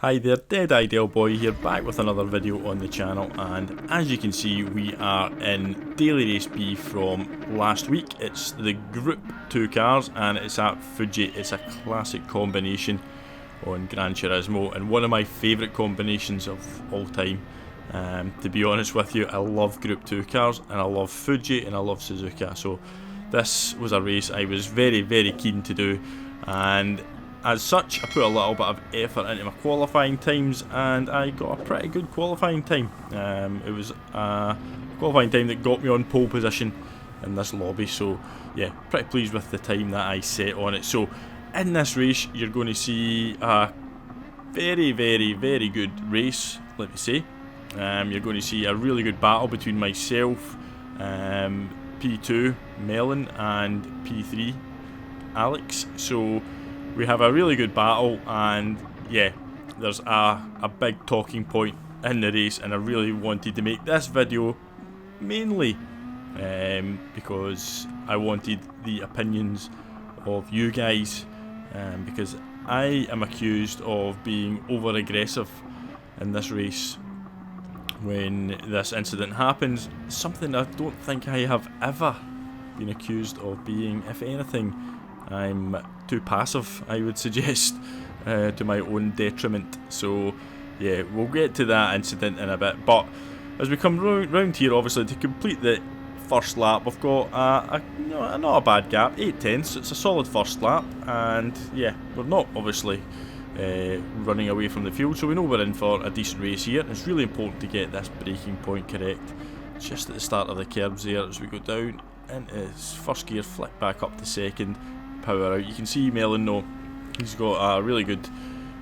Hi there, Dead Ideal Boy here, back with another video on the channel, and as you can see we are in Daily Race B from last week. It's the Group 2 cars and it's at Fuji. It's a classic combination on GranTurismo and one of my favourite combinations of all time. To be honest with you, I love Group 2 cars and I love Fuji and I love Suzuka, so this was a race I was very keen to do, and as such, I put a little bit of effort into my qualifying times and I got a pretty good qualifying time. It was a qualifying time that got me on pole position in this lobby, so yeah, pretty pleased with the time that I set on it. So in this race you're going to see a very good race, let me say. You're going to see a really good battle between myself, P2 Melon and P3 Alex. So we have a really good battle, and yeah, there's a big talking point in the race, and I really wanted to make this video mainly because I wanted the opinions of you guys, because I am accused of being over aggressive in this race when this incident happens, something I don't think I have ever been accused of being. If anything, I'm too passive, I would suggest, to my own detriment. So yeah, we'll get to that incident in a bit, but as we come round here, obviously to complete the first lap, we've got not a bad gap, 8/10, so it's a solid first lap, and yeah, we're not obviously running away from the field, so we know we're in for a decent race here. It's really important to get this braking point correct just at the start of the curbs there as we go down into first gear, flick back up to second, power out. You can see Melon though, he's got a really good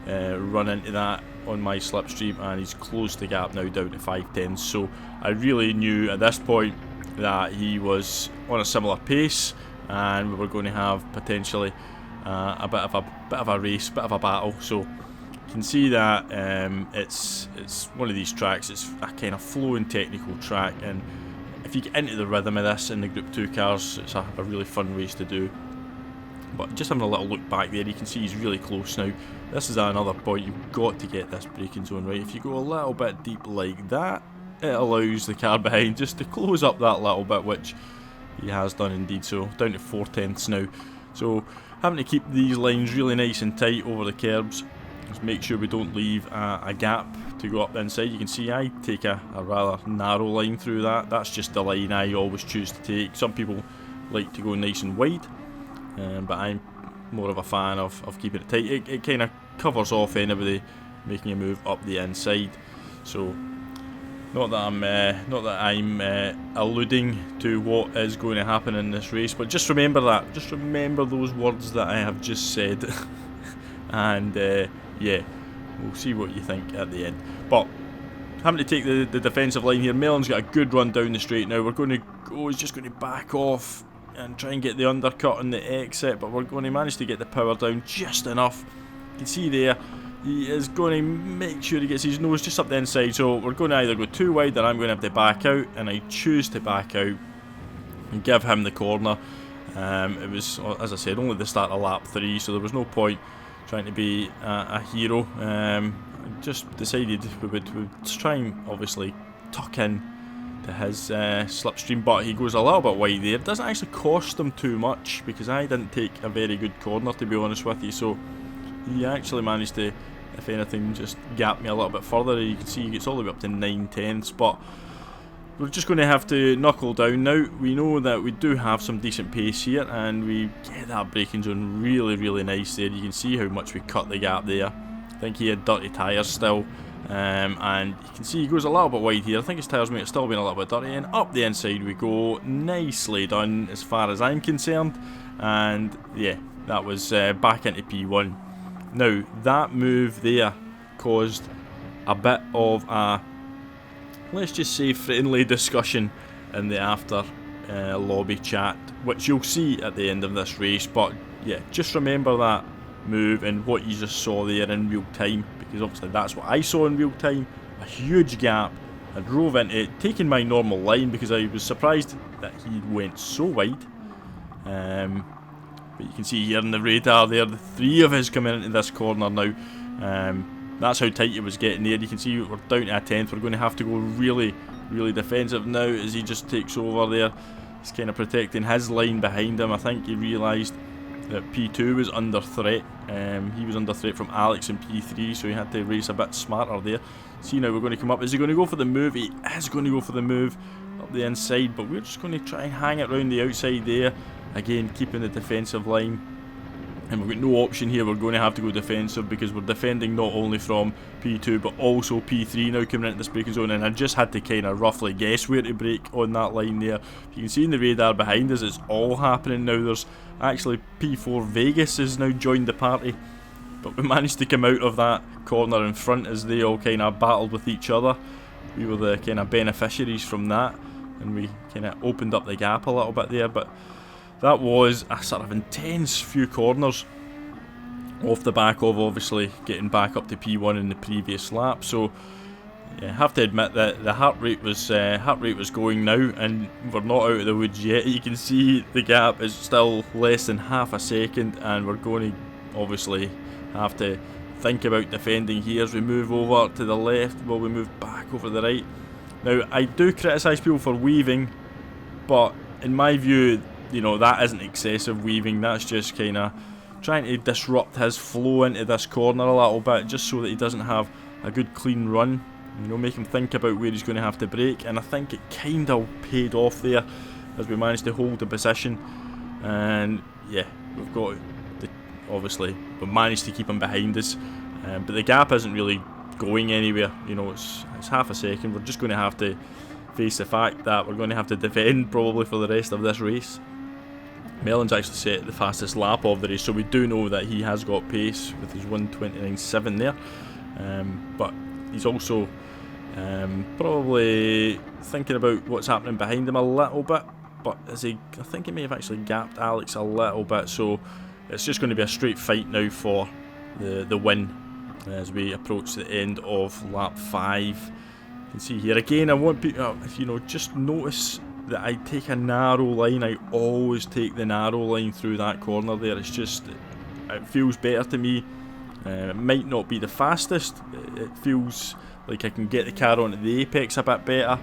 run into that on my slipstream, and he's closed the gap now down to 5/10. So I really knew at this point that he was on a similar pace and we were going to have potentially a bit of a race, bit of a battle. So you can see that it's one of these tracks. It's a kind of flowing technical track, and if you get into the rhythm of this in the Group 2 cars, it's a really fun race to do. But just having a little look back there, you can see he's really close now. This is another point, you've got to get this braking zone right. If you go a little bit deep like that, it allows the car behind just to close up that little bit, which he has done indeed. So down to 4/10 now. So having to keep these lines really nice and tight over the curbs. Just make sure we don't leave a gap to go up the inside. You can see I take a rather narrow line through that. That's just the line I always choose to take. Some people like to go nice and wide, but I'm more of a fan of keeping it tight. It kind of covers off anybody making a move up the inside. So not that I'm alluding to what is going to happen in this race, but just remember that. Just remember those words that I have just said, and yeah, we'll see what you think at the end. But having to take the defensive line here. Melon's got a good run down the straight now. We're going to go. He's just going to back off and try and get the undercut on the exit, but we're going to manage to get the power down just enough. You can see there, he is going to make sure he gets his nose just up the inside, so we're going to either go too wide or I'm going to have to back out, and I choose to back out and give him the corner. It was, as I said, only the start of lap 3, so there was no point trying to be a hero. Just decided we would try and obviously tuck in to his slipstream, but he goes a little bit wide there. It doesn't actually cost him too much because I didn't take a very good corner, to be honest with you, so he actually managed to, if anything, just gap me a little bit further. You can see he gets all the way up to 9/10, but we're just going to have to knuckle down now. We know that we do have some decent pace here, and we get that braking zone really nice there. You can see how much we cut the gap there. I think he had dirty tyres still, and you can see he goes a little bit wide here. I think his tyres might have still been a little bit dirty, and up the inside we go. Nicely done as far as I'm concerned, and yeah, that was back into P1. Now that move there caused a bit of a, let's just say, friendly discussion in the after lobby chat, which you'll see at the end of this race. But yeah, just remember that move and what you just saw there in real time, because obviously that's what I saw in real time. A huge gap. I drove into it, taking my normal line because I was surprised that he went so wide. But you can see here in the radar there, the three of us coming into this corner now. That's how tight it was getting there. You can see we're down to a 10th. We're going to have to go really, really defensive now as he just takes over there. He's kind of protecting his line behind him. I think he realised that P2 was under threat. He was under threat from Alex in P3, so he had to race a bit smarter there. See, now we're going to come up. Is he going to go for the move? He is going to go for the move up the inside, but we're just going to try and hang it around the outside there. Again, keeping the defensive line. And we've got no option here. We're going to have to go defensive because we're defending not only from P2 but also P3 now coming into this braking zone. And I just had to kind of roughly guess where to brake on that line there. You can see in the radar behind us, it's all happening now. There's actually P4 Vegas has now joined the party, but we managed to come out of that corner in front as they all kind of battled with each other. We were the kind of beneficiaries from that, and we kind of opened up the gap a little bit there. But that was a sort of intense few corners off the back of obviously getting back up to P1 in the previous lap. So yeah, I have to admit that the heart rate was going now, and we're not out of the woods yet. You can see the gap is still less than half a second, and we're going to obviously have to think about defending here as we move over to the left while we move back over the right. Now, I do criticise people for weaving, but in my view, you know, that isn't excessive weaving. That's just kind of trying to disrupt his flow into this corner a little bit, just so that he doesn't have a good clean run. You know, make him think about where he's going to have to brake, and I think it kind of paid off there as we managed to hold the position. And yeah, we've got obviously we managed to keep him behind us, but the gap isn't really going anywhere. You know, it's half a second. We're just going to have to face the fact that we're going to have to defend probably for the rest of this race. Melon's actually set the fastest lap of the race, so we do know that he has got pace with his 1:29.7 there, but he's also probably thinking about what's happening behind him a little bit. But I think he may have actually gapped Alex a little bit, so it's just going to be a straight fight now for the win as we approach the end of lap 5. You can see here again, I want people, you know, just notice that I take a narrow line. I always take the narrow line through that corner there. It's just, it feels better to me. It might not be the fastest. It feels like I can get the car onto the apex a bit better,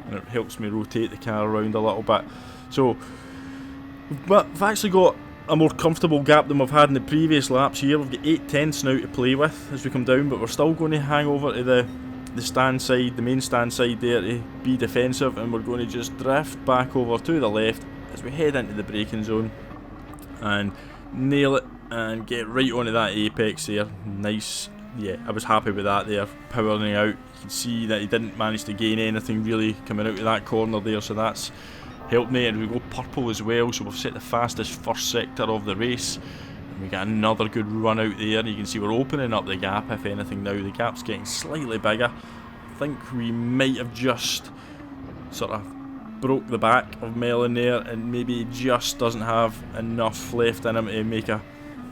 and it helps me rotate the car around a little bit. So we've actually got a more comfortable gap than we've had in the previous laps here. We've got 8/10ths now to play with as we come down, but we're still going to hang over to the stand side, the main stand side there, to be defensive, and we're going to just drift back over to the left as we head into the braking zone and nail it and get right onto that apex there. Nice. Yeah, I was happy with that there, powering out. You can see that he didn't manage to gain anything really coming out of that corner there, so that's helped me. And we go purple as well, so we've set the fastest first sector of the race. We got another good run out there. You can see we're opening up the gap, if anything now. The gap's getting slightly bigger. I think we might have just sort of broke the back of Melon there, and maybe he just doesn't have enough left in him to make a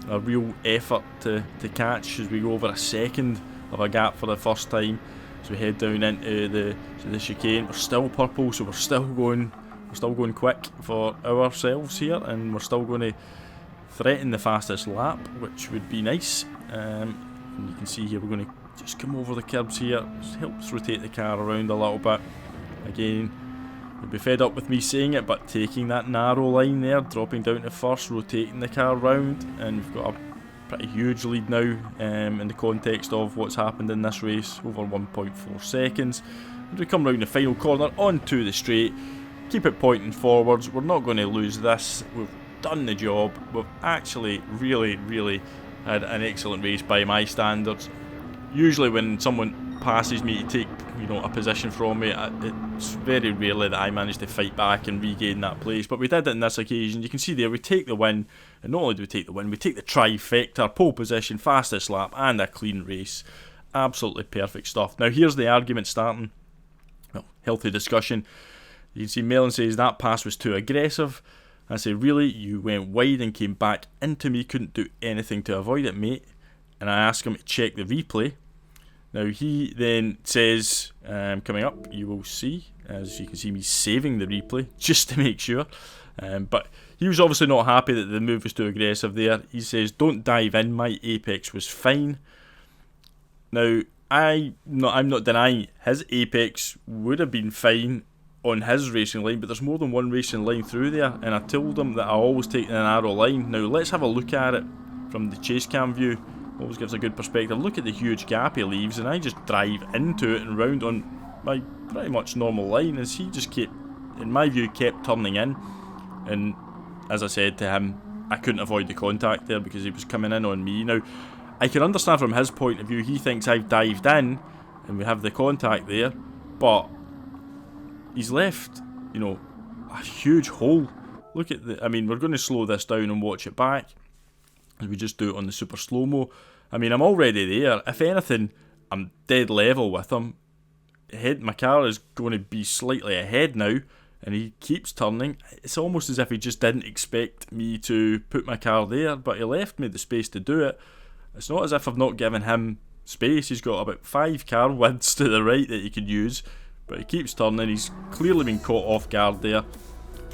real effort to catch as we go over a second of a gap for the first time. So we head down into the chicane. We're still purple, so we're still going quick for ourselves here, and we're still going to threaten the fastest lap, which would be nice. And you can see here we're going to just come over the curbs here. Just helps rotate the car around a little bit. Again, you'll be fed up with me saying it, but taking that narrow line there, dropping down to first, rotating the car round, and we've got a pretty huge lead now in the context of what's happened in this race, over 1.4 seconds. As we come round the final corner onto the straight, keep it pointing forwards. We're not going to lose this. We've done the job. We've actually really had an excellent race by my standards. Usually when someone passes me to take, you know, a position from me, it's very rarely that I manage to fight back and regain that place, but we did it in this occasion. You can see there we take the win, and not only do we take the win, we take the trifecta: pole position, fastest lap, and a clean race. Absolutely perfect stuff. Now here's the argument starting. Well, healthy discussion. You can see Melon says that pass was too aggressive. I say, really? You went wide and came back into me, couldn't do anything to avoid it, mate. And I ask him to check the replay. Now he then says, coming up, you will see, as you can see me saving the replay, just to make sure. But he was obviously not happy that the move was too aggressive there. He says, don't dive in, my apex was fine. Now, I'm not denying his apex would have been fine on his racing line, but there's more than one racing line through there, and I told him that I always take an narrow line. Now, let's have a look at it from the chase cam view. Always gives a good perspective. Look at the huge gap he leaves, and I just drive into it and round on my pretty much normal line, as he just kept, in my view, kept turning in. And as I said to him, I couldn't avoid the contact there because he was coming in on me. Now, I can understand from his point of view, he thinks I've dived in and we have the contact there, but he's left, you know, a huge hole. Look at the, I mean, we're going to slow this down and watch it back as we just do it on the super slow-mo. I mean, I'm already there. If anything, I'm dead level with him. My car is going to be slightly ahead now, and he keeps turning. It's almost as if he just didn't expect me to put my car there, but he left me the space to do it. It's not as if I've not given him space. He's got about 5 car widths to the right that he could use, but he keeps turning. He's clearly been caught off guard there.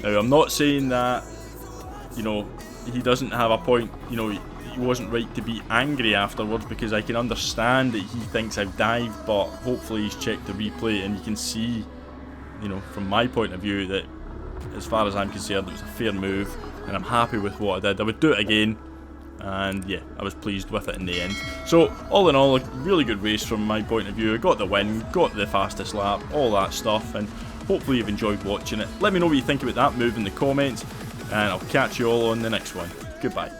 Now, I'm not saying that, you know, he doesn't have a point, you know, he wasn't right to be angry afterwards, because I can understand that he thinks I've dived, but hopefully he's checked the replay and you can see, you know, from my point of view, that as far as I'm concerned, it was a fair move, and I'm happy with what I did. I would do it again, and yeah, I was pleased with it in the end. So all in all, a really good race from my point of view. I got the win, got the fastest lap, all that stuff, and hopefully you've enjoyed watching it. Let me know what you think about that move in the comments, and I'll catch you all on the next one. Goodbye.